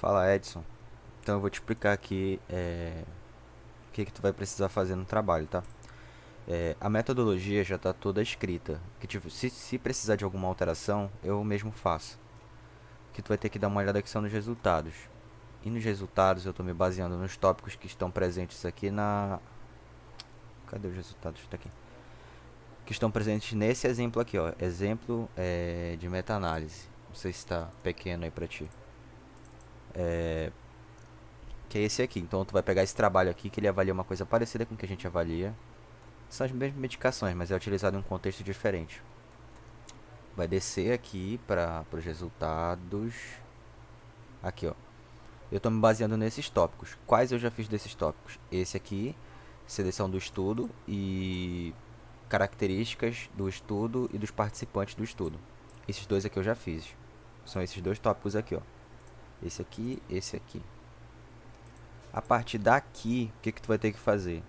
Fala, Edson. Então eu vou te explicar aqui o que tu vai precisar fazer no trabalho, tá? A metodologia já está toda escrita. Que tipo, se precisar de alguma alteração, eu mesmo faço. O que tu vai ter que dar uma olhada aqui são nos resultados. E nos resultados eu estou me baseando nos tópicos que estão presentes aqui na... Cadê os resultados? Está aqui. Que estão presentes nesse exemplo aqui, ó. Exemplo de meta-análise. Não sei se está pequeno aí para ti. Que é esse aqui. Então tu vai pegar esse trabalho aqui que ele avalia uma coisa parecida com o que a gente avalia. São as mesmas medicações, mas é utilizado em um contexto diferente. Vai descer aqui para os resultados. Aqui, ó. Eu estou me baseando nesses tópicos. Quais eu já fiz desses tópicos? Esse aqui, seleção do estudo e características do estudo e dos participantes do estudo. Esses dois aqui eu já fiz. São esses dois tópicos aqui, ó. Esse aqui, esse aqui. A partir daqui, o que tu vai ter que fazer?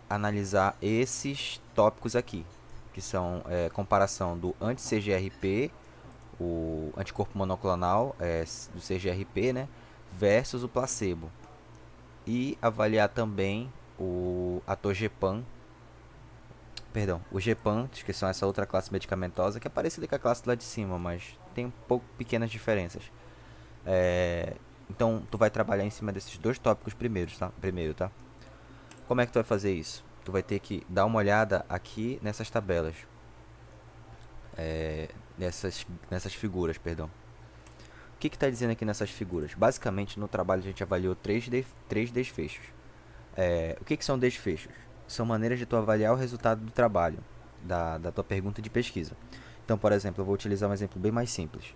Analisar esses tópicos aqui, que são comparação do anti-CGRP, o anticorpo monoclonal do CGRP, né, versus o placebo. E avaliar também o Atogepam, perdão, o Gepam, que são essa outra classe medicamentosa, que é parecida com a classe lá de cima, mas tem um pouco pequenas diferenças. Então, tu vai trabalhar em cima desses dois tópicos primeiro, tá? Como é que tu vai fazer isso? Tu vai ter que dar uma olhada aqui nessas tabelas, nessas figuras, perdão. O que está dizendo aqui nessas figuras? Basicamente, no trabalho a gente avaliou três desfechos. O que são desfechos? São maneiras de tu avaliar o resultado do trabalho, da tua pergunta de pesquisa. Então, por exemplo, eu vou utilizar um exemplo bem mais simples.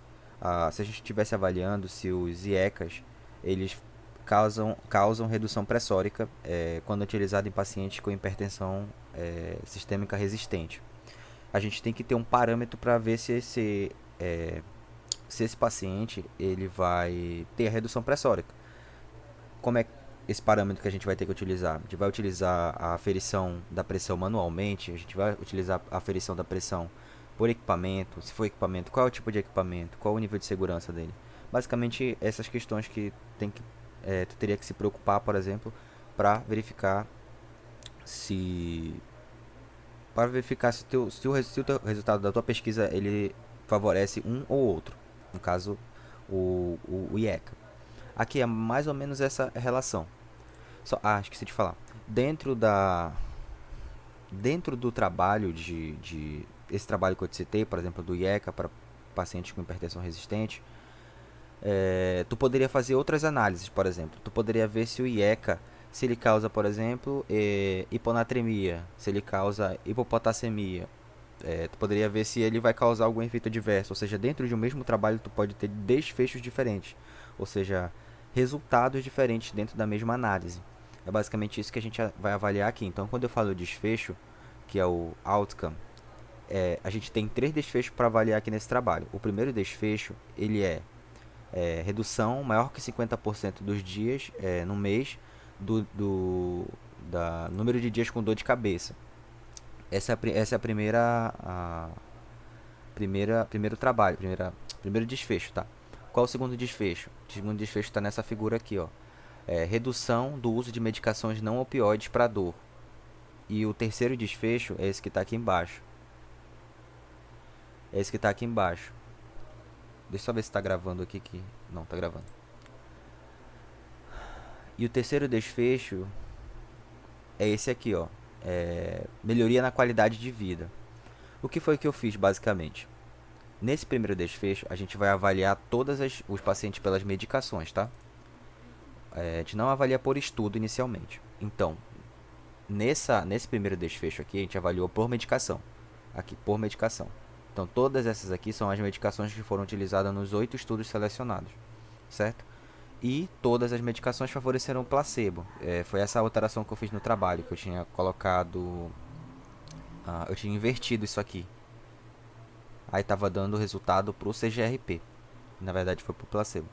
Se a gente estivesse avaliando se os IECAs eles causam redução pressórica quando utilizado em pacientes com hipertensão sistêmica resistente. A gente tem que ter um parâmetro para ver se esse paciente ele vai ter a redução pressórica. Como é esse parâmetro que a gente vai ter que utilizar? A gente vai utilizar a aferição da pressão manualmente, a gente vai utilizar a aferição da pressão por equipamento, se for equipamento, qual é o tipo de equipamento, qual é o nível de segurança dele. Basicamente, essas questões que tu teria que se preocupar, por exemplo, para verificar se se o teu resultado da tua pesquisa ele favorece um ou outro. No caso, o IECA. Aqui é mais ou menos essa relação. Esqueci de falar. Dentro da dentro do trabalho de esse trabalho que eu te citei, por exemplo, do IECA para pacientes com hipertensão resistente, tu poderia fazer outras análises, por exemplo. Tu poderia ver se o IECA, se ele causa, por exemplo, hiponatremia, se ele causa hipopotassemia. Tu poderia ver se ele vai causar algum efeito adverso. Ou seja, dentro de um mesmo trabalho tu pode ter desfechos diferentes. Ou seja, resultados diferentes dentro da mesma análise. É basicamente isso que a gente vai avaliar aqui. Então, quando eu falo desfecho, que é o outcome, a gente tem três desfechos para avaliar aqui nesse trabalho. O primeiro desfecho, ele redução maior que 50% dos dias no mês da número de dias com dor de cabeça. Essa é a primeiro trabalho, primeiro desfecho, tá? Qual o segundo desfecho? O segundo desfecho está nessa figura aqui, ó. Redução do uso de medicações não opioides para dor. E o terceiro desfecho é esse que está aqui embaixo. É esse que está aqui embaixo. Deixa eu só ver se está gravando aqui. Não, está gravando. E o terceiro desfecho é esse aqui, ó. Melhoria na qualidade de vida. O que foi que eu fiz, basicamente? Nesse primeiro desfecho, a gente vai avaliar todos os pacientes pelas medicações, tá? A gente não avalia por estudo inicialmente. Então, nesse primeiro desfecho aqui, a gente avaliou por medicação. Aqui, por medicação. Então, todas essas aqui são as medicações que foram utilizadas nos 8 estudos selecionados, certo? E todas as medicações favoreceram o placebo. Foi essa alteração que eu fiz no trabalho, que eu tinha colocado... eu tinha invertido isso aqui. Aí estava dando resultado para o CGRP. Na verdade foi para o placebo.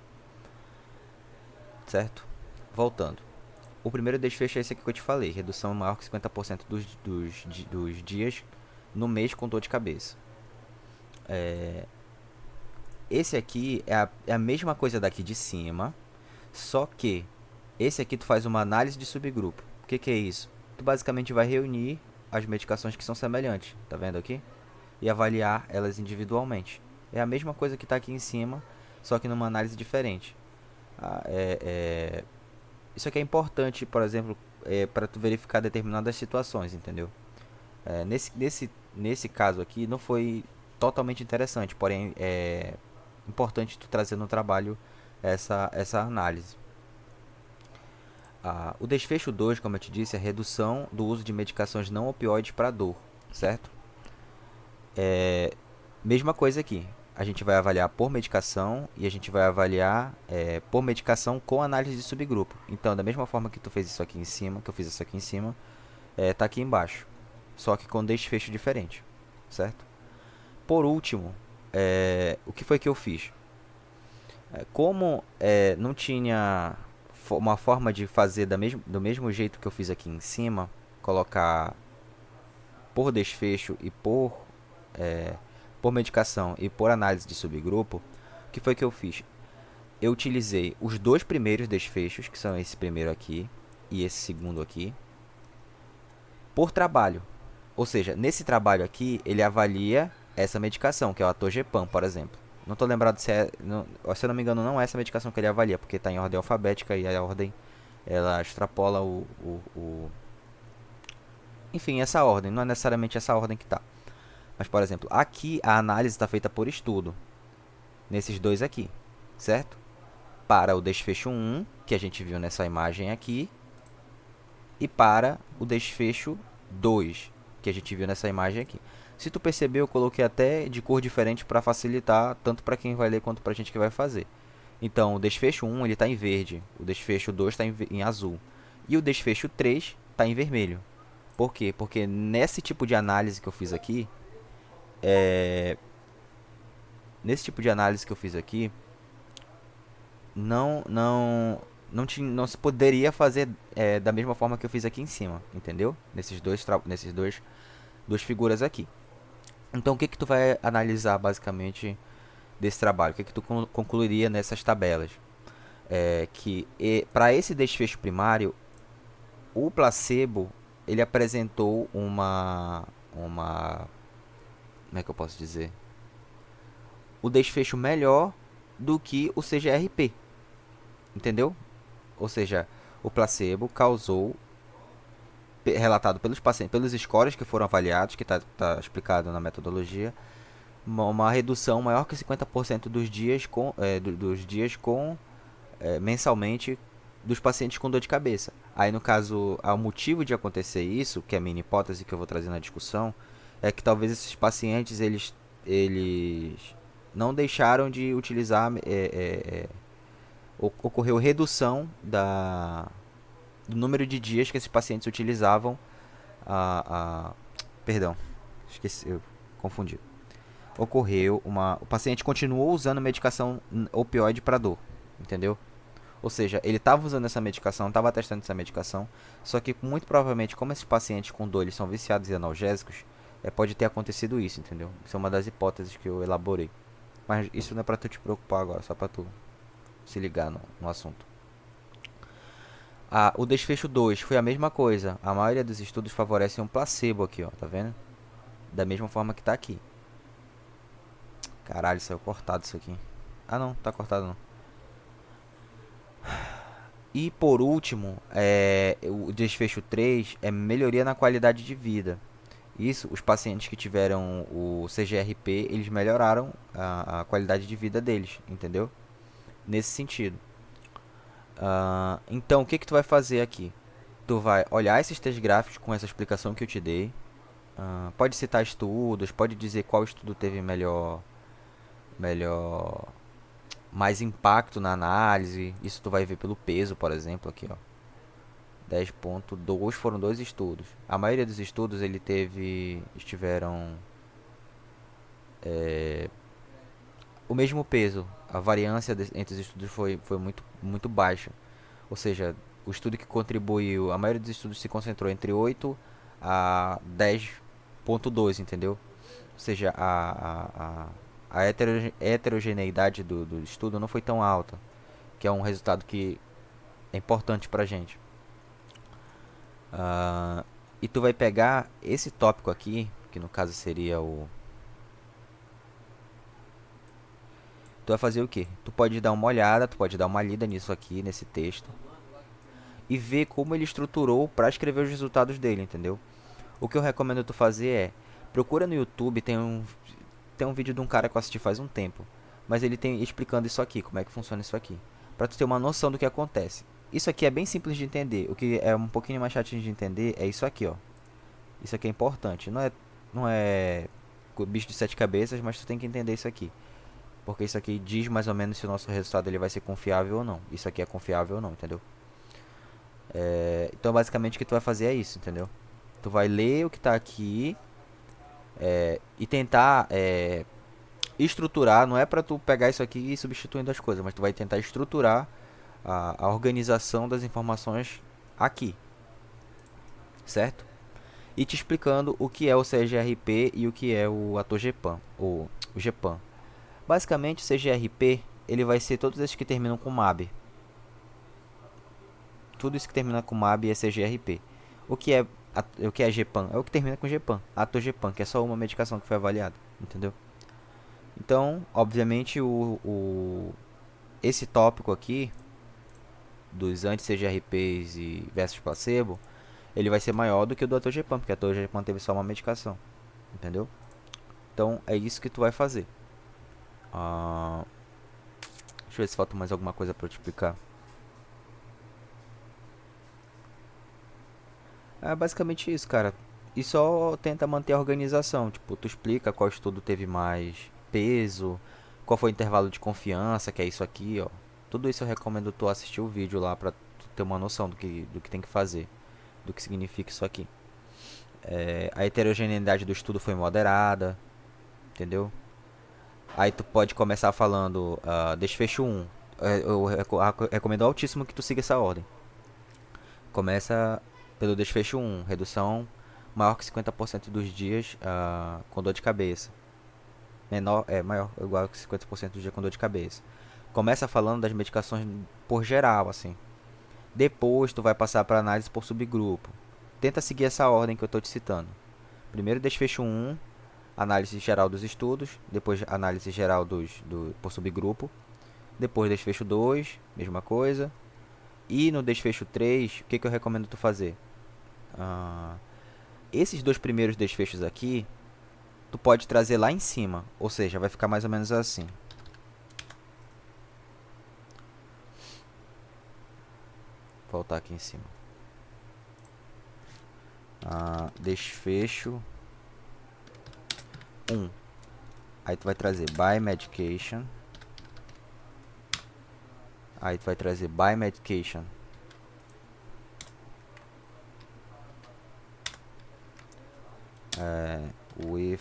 Certo? Voltando. O primeiro desfecho é esse aqui que eu te falei. Redução maior que 50% dos dias no mês com dor de cabeça. Esse aqui é a mesma coisa daqui de cima, só que esse aqui tu faz uma análise de subgrupo. O que que é isso? Tu basicamente vai reunir as medicações que são semelhantes, tá vendo aqui? E avaliar elas individualmente. É a mesma coisa que está aqui em cima, só que numa análise diferente. Ah, isso aqui é importante, por exemplo, para tu verificar determinadas situações, entendeu? Nesse caso aqui não foi totalmente interessante, porém é importante tu trazer no trabalho essa análise. O desfecho 2, como eu te disse, é a redução do uso de medicações não opioides para dor, certo? Mesma coisa aqui. A gente vai avaliar por medicação e a gente vai avaliar por medicação com análise de subgrupo. Então, da mesma forma que tu fez isso aqui em cima, que eu fiz isso aqui em cima, tá aqui embaixo. Só que com desfecho diferente, certo? Por último, o que foi que eu fiz? Como não tinha uma forma de fazer do mesmo jeito que eu fiz aqui em cima, colocar por desfecho e por medicação e por análise de subgrupo, o que foi que eu fiz? Eu utilizei os dois primeiros desfechos, que são esse primeiro aqui e esse segundo aqui, por trabalho. Ou seja, nesse trabalho aqui, ele avalia essa medicação, que é o Atogepam, por exemplo. Não estou lembrado se é... Não, se eu não me engano, não é essa medicação que ele avalia, porque está em ordem alfabética e a ordem ela extrapola enfim, essa ordem. Não é necessariamente essa ordem que está. Mas, por exemplo, aqui a análise está feita por estudo. Nesses dois aqui, certo? Para o desfecho 1, que a gente viu nessa imagem aqui, e para o desfecho 2, que a gente viu nessa imagem aqui. Se tu percebeu, eu coloquei até de cor diferente para facilitar tanto para quem vai ler quanto para a gente que vai fazer. Então, o desfecho 1 está em verde, o desfecho 2 está em azul e o desfecho 3 está em vermelho. Por quê? Porque nesse tipo de análise que eu fiz aqui, não não se poderia fazer da mesma forma que eu fiz aqui em cima, entendeu? Nesses duas figuras aqui. Então o que que tu vai analisar basicamente desse trabalho? O que que tu concluiria nessas tabelas? Que para esse desfecho primário, o placebo ele apresentou uma como é que eu posso dizer? O desfecho melhor do que o CGRP, entendeu? Ou seja, o placebo causou, relatado pelos pacientes, pelos scores que foram avaliados, que está explicado na metodologia, uma redução maior que 50% dos dias com mensalmente dos pacientes com dor de cabeça. Aí no caso, o motivo de acontecer isso, que é a minha hipótese que eu vou trazer na discussão, é que talvez esses pacientes eles não deixaram de utilizar, ocorreu redução do número de dias que esses pacientes utilizavam perdão, esqueci, eu confundi. O paciente continuou usando medicação opioide para dor, entendeu? Ou seja, ele estava usando essa medicação, estava testando essa medicação, só que muito provavelmente, como esses pacientes com dor eles são viciados em analgésicos, pode ter acontecido isso, entendeu? Isso é uma das hipóteses que eu elaborei. Mas isso não é para tu te preocupar agora, só para tu se ligar no assunto. O desfecho 2 foi a mesma coisa. A maioria dos estudos favorecem um placebo aqui, ó, tá vendo? Da mesma forma que tá aqui. Caralho, saiu cortado isso aqui. Ah não, tá cortado não. E por último, o desfecho 3 é melhoria na qualidade de vida. Isso, os pacientes que tiveram o CGRP, eles melhoraram a qualidade de vida deles, entendeu? Nesse sentido. Então, o que que tu vai fazer aqui? Tu vai olhar esses três gráficos com essa explicação que eu te dei. Pode citar estudos, pode dizer qual estudo teve melhor mais impacto na análise. Isso tu vai ver pelo peso, por exemplo, aqui, ó. 10.2 foram dois estudos. A maioria dos estudos estiveram o mesmo peso. A variância entre os estudos foi muito baixa. Ou seja, o estudo que contribuiu, a maioria dos estudos se concentrou entre 8 a 10.2, entendeu? Ou seja, a heterogeneidade do estudo não foi tão alta, que é um resultado que é importante pra gente. E tu vai pegar esse tópico aqui, que no caso seria o... Tu vai fazer o quê? Tu pode dar uma olhada, tu pode dar uma lida nisso aqui, nesse texto, e ver como ele estruturou para escrever os resultados dele, entendeu? O que eu recomendo tu fazer é, procura no YouTube, tem um vídeo de um cara que eu assisti faz um tempo, mas ele tem explicando isso aqui, como é que funciona isso aqui, para tu ter uma noção do que acontece. Isso aqui é bem simples de entender. O que é um pouquinho mais chatinho de entender é isso aqui, ó. Isso aqui é importante. Não é bicho de sete cabeças, mas tu tem que entender isso aqui. Porque isso aqui diz mais ou menos se o nosso resultado ele vai ser confiável ou não. Isso aqui é confiável ou não, entendeu? Então basicamente o que tu vai fazer é isso, entendeu? Tu vai ler o que tá aqui e tentar estruturar. Não é pra tu pegar isso aqui e substituindo as coisas, mas tu vai tentar estruturar a organização das informações aqui, certo? E te explicando o que é o CGRP e o que é o AtoGPAN, o GPAN. Basicamente, o CGRP ele vai ser todos esses que terminam com MAB. Tudo isso que termina com MAB é CGRP. O que é GPAN? É o que termina com GPAN, AtoGPAN, que é só uma medicação que foi avaliada, entendeu? Então, obviamente, esse tópico aqui dos anti-CGRPs e versus placebo, ele vai ser maior do que o do AtoGPAN, porque o AtoGPAN teve só uma medicação, entendeu? Então, é isso que tu vai fazer. Deixa eu ver se falta mais alguma coisa pra eu te explicar. É basicamente isso, cara. E só tenta manter a organização. Tipo, tu explica qual estudo teve mais peso, qual foi o intervalo de confiança, que é isso aqui, ó. Tudo isso eu recomendo tu assistir o vídeo lá pra tu ter uma noção do que tem que fazer, do que significa isso aqui. A heterogeneidade do estudo foi moderada, entendeu? Aí tu pode começar falando desfecho 1. Eu recomendo altíssimo que tu siga essa ordem. Começa pelo desfecho 1, redução maior que 50% dos dias com dor de cabeça. Maior ou igual que 50% dos dias com dor de cabeça. Começa falando das medicações por geral, assim. Depois tu vai passar para análise por subgrupo. Tenta seguir essa ordem que eu estou te citando. Primeiro desfecho 1, análise geral dos estudos. Depois análise geral por subgrupo. Depois desfecho 2, mesma coisa. E no desfecho 3, o que eu recomendo tu fazer? Esses dois primeiros desfechos aqui, tu pode trazer lá em cima. Ou seja, vai ficar mais ou menos assim. Vou voltar aqui em cima. Desfecho 1. Aí tu vai trazer by medication. Aí tu vai trazer by medication with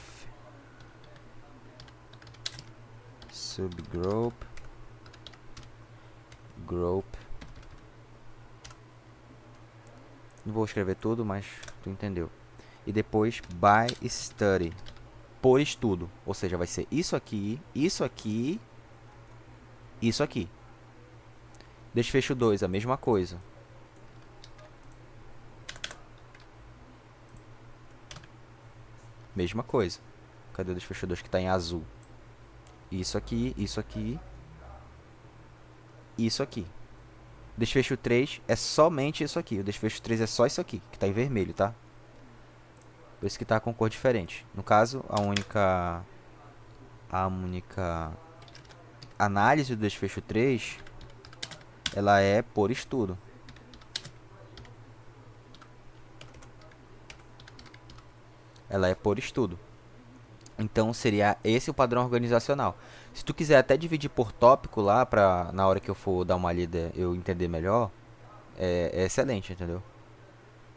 subgroup group. Não vou escrever tudo, mas tu entendeu. E depois by study, por estudo. Ou seja, vai ser isso aqui, isso aqui, isso aqui. Desfecho 2, a mesma coisa. Mesma coisa. Cadê o desfecho 2 que está em azul? Isso aqui, isso aqui, isso aqui. Desfecho 3 é somente isso aqui. O desfecho 3 é só isso aqui, que está em vermelho, tá? Por isso que tá com cor diferente. No caso, a única análise do desfecho 3, ela é por estudo. Ela é por estudo. Então seria esse o padrão organizacional. Se tu quiser até dividir por tópico lá, pra na hora que eu for dar uma lida eu entender melhor, é excelente, entendeu?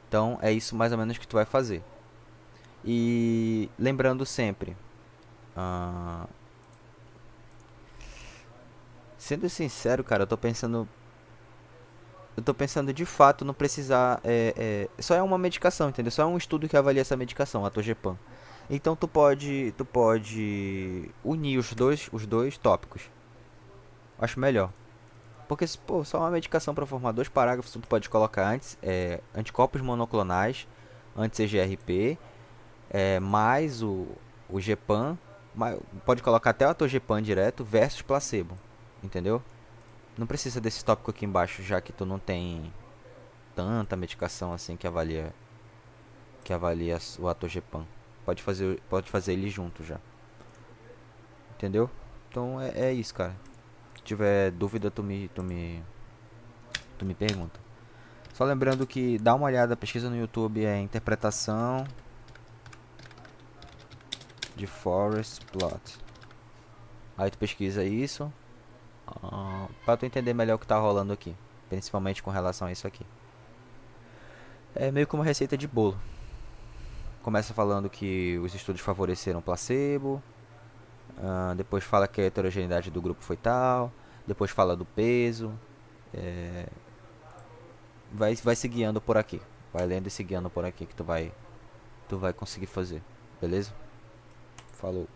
Então é isso mais ou menos que tu vai fazer. E lembrando sempre, sendo sincero, cara, eu tô pensando de fato não precisar, só é uma medicação, entendeu? Só é um estudo que avalia essa medicação, a Togepan. Então tu pode unir os dois tópicos. Acho melhor. Porque, pô, só uma medicação para formar dois parágrafos, tu pode colocar antes anticorpos monoclonais, anti-CGRP, mais o Gepam, pode colocar até o Atogepam direto versus placebo, entendeu? Não precisa desse tópico aqui embaixo, já que tu não tem tanta medicação assim que avalia o Atogepam. Pode fazer ele junto já, entendeu? Então é isso, cara. Se tiver dúvida, tu me pergunta. Só lembrando que dá uma olhada, pesquisa no YouTube, interpretação de Forest Plot. Aí tu pesquisa isso, pra tu entender melhor o que tá rolando aqui, principalmente com relação a isso aqui. É meio como receita de bolo. Começa falando que os estudos favoreceram placebo, depois fala que a heterogeneidade do grupo foi tal, depois fala do peso, vai se guiando por aqui. Vai lendo e se guiando por aqui que tu vai conseguir fazer. Beleza? Falou.